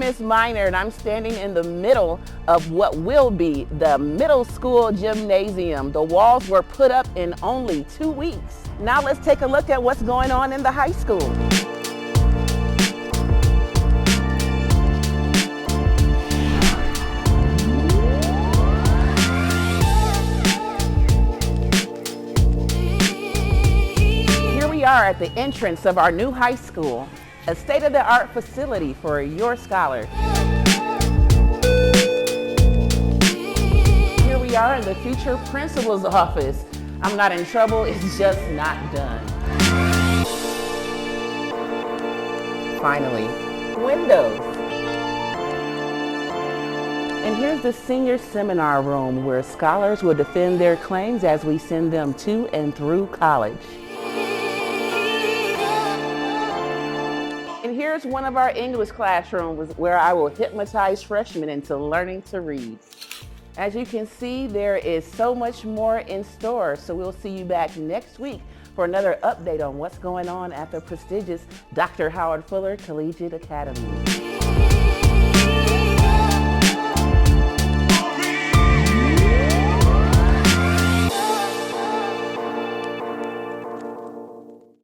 Miss Miner, and I'm standing in the middle of what will be the middle school gymnasium. The walls were put up in only 2 weeks. Now let's take a look at what's going on in the high school. Here we are at the entrance of our new high school, a state-of-the-art facility for your scholars. Here we are in the future principal's office. I'm not in trouble, it's just not done. Finally, windows. And here's the senior seminar room where scholars will defend their claims as we send them to and through college. And here's one of our English classrooms where I will hypnotize freshmen into learning to read. As you can see, there is so much more in store, so we'll see you back next week for another update on what's going on at the prestigious Dr. Howard Fuller Collegiate Academy.